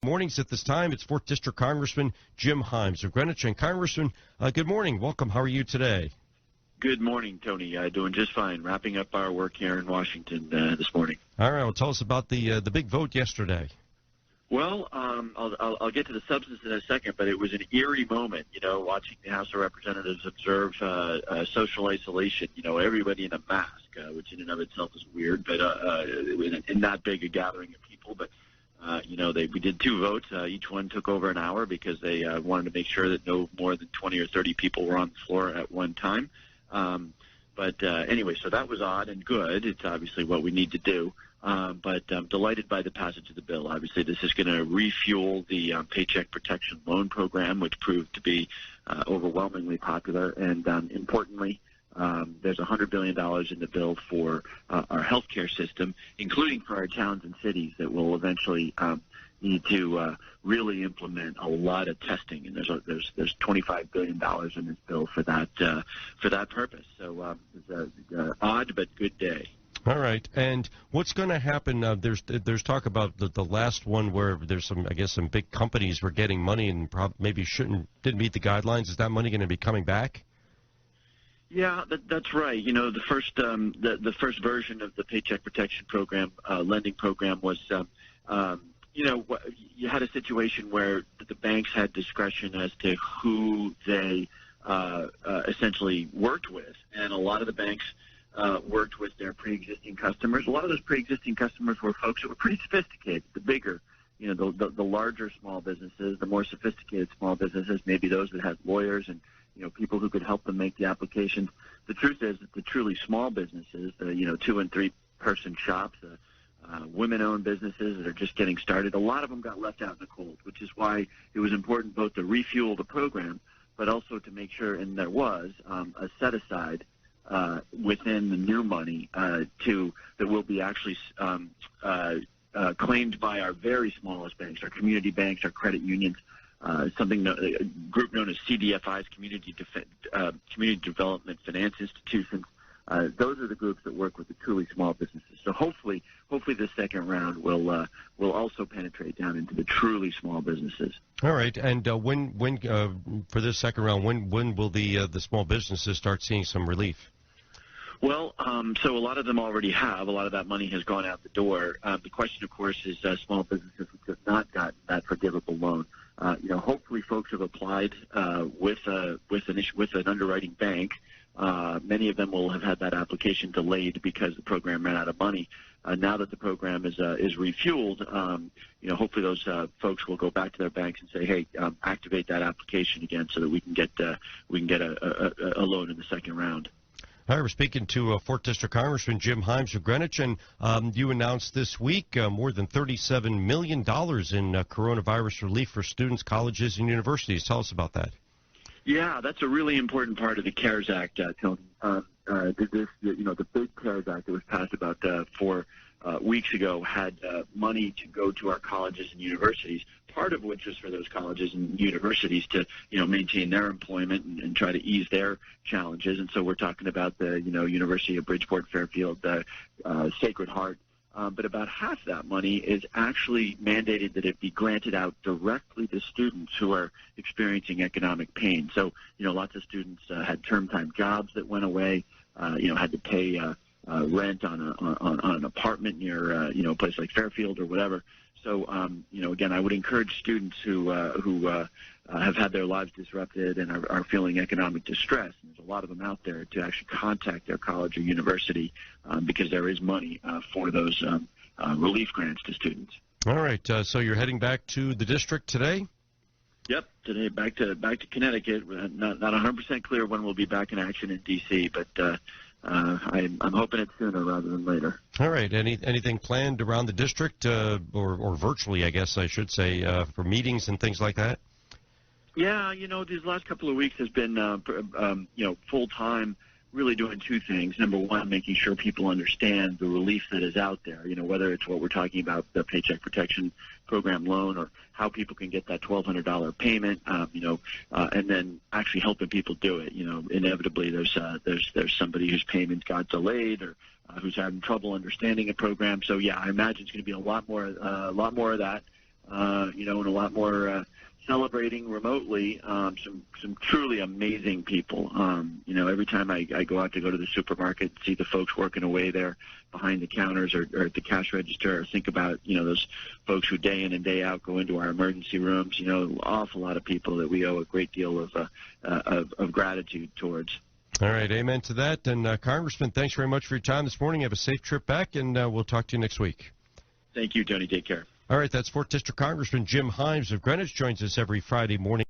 Mornings at this time, it's 4th District Congressman Jim Himes of Greenwich. And Congressman, good morning. Welcome. How are you today? Good morning, Tony. Doing just fine. Wrapping up our work here in Washington this morning. All right. Well, tell us about the big vote yesterday. Well, I'll get to the substance in a second, but it was an eerie moment, watching the House of Representatives observe social isolation. Everybody in a mask, which in and of itself is weird, but in that big a gathering of people. But we did 2 votes. Each one took over an hour because they wanted to make sure that no more than 20 or 30 people were on the floor at one time. But anyway, so that was odd and good. It's obviously what we need to do. But I'm delighted by the passage of the bill. Obviously, this is going to refuel the Paycheck Protection Loan Program, which proved to be overwhelmingly popular. And importantly, there's $100 billion in the bill for our healthcare system, including for our towns and cities that will eventually need to really implement a lot of testing. And there's $25 billion in this bill for that purpose. So it's an odd but good day. All right, and what's going to happen? There's talk about the last one where there's some big companies were getting money and maybe didn't meet the guidelines. Is that money going to be coming back? Yeah, that's right. The first version of the Paycheck Protection Program lending program was you had a situation where the banks had discretion as to who they essentially worked with, and a lot of the banks worked with their pre-existing customers. A lot of those pre-existing customers were folks that were pretty sophisticated. The bigger, the larger small businesses, the more sophisticated small businesses, maybe those that had lawyers and people who could help them make the applications. The truth is that the truly small businesses, the 2- and 3-person shops, women-owned businesses that are just getting started, a lot of them got left out in the cold, which is why it was important both to refuel the program, but also to make sure, and there was a set-aside within the new money that will be actually claimed by our very smallest banks, our community banks, our credit unions, a group known as CDFIs, Community Development Finance Institutions. Those are the groups that work with the truly small businesses. So hopefully the second round will also penetrate down into the truly small businesses. All right, and when for this second round, when will the small businesses start seeing some relief? Well, so a lot of them already have. A lot of that money has gone out the door. The question, of course, is small businesses which have not gotten that forgivable loan. Hopefully, folks have applied with an underwriting bank. Many of them will have had that application delayed because the program ran out of money. Now that the program is refueled, hopefully those folks will go back to their banks and say, "Hey, activate that application again, so that we can get a loan in the second round." All right, we're speaking to 4th District Congressman Jim Himes of Greenwich, and you announced this week more than $37 million in coronavirus relief for students, colleges, and universities. Tell us about that. Yeah, that's a really important part of the CARES Act, Tony. The big CARES Act that was passed about 4 weeks ago had money to go to our colleges and universities, part of which was for those colleges and universities to, maintain their employment and try to ease their challenges. And so we're talking about the, University of Bridgeport, Fairfield, Sacred Heart. But about half that money is actually mandated that it be granted out directly to students who are experiencing economic pain. So, lots of students had term-time jobs that went away, had to pay rent on an apartment near, a place like Fairfield or whatever. So, again, I would encourage students who have had their lives disrupted and are feeling economic distress, and there's a lot of them out there, to actually contact their college or university because there is money for those relief grants to students. All right. So you're heading back to the district today? Yep, today back to Connecticut. Not 100% clear when we'll be back in action in D.C., but I'm hoping it's sooner rather than later. All right. Anything planned around the district, or virtually, I guess I should say, for meetings and things like that? Yeah, these last couple of weeks has been, full-time, really doing 2 things. Number one, making sure people understand the relief that is out there, whether it's what we're talking about, the Paycheck Protection Program loan, or how people can get that $1,200 payment, and then actually helping people do it. Inevitably there's somebody whose payment got delayed or who's having trouble understanding a program. So, yeah, I imagine it's going to be a lot more of that. and a lot more celebrating remotely. Some truly amazing people. Every time I go to the supermarket, see the folks working away there behind the counters or at the cash register, or think about, those folks who day in and day out go into our emergency rooms, an awful lot of people that we owe a great deal of gratitude towards. All right, amen to that. And Congressman, thanks very much for your time this morning. Have a safe trip back, and we'll talk to you next week. Thank you, Tony. Take care. All right, that's 4th District Congressman Jim Himes of Greenwich, joins us every Friday morning.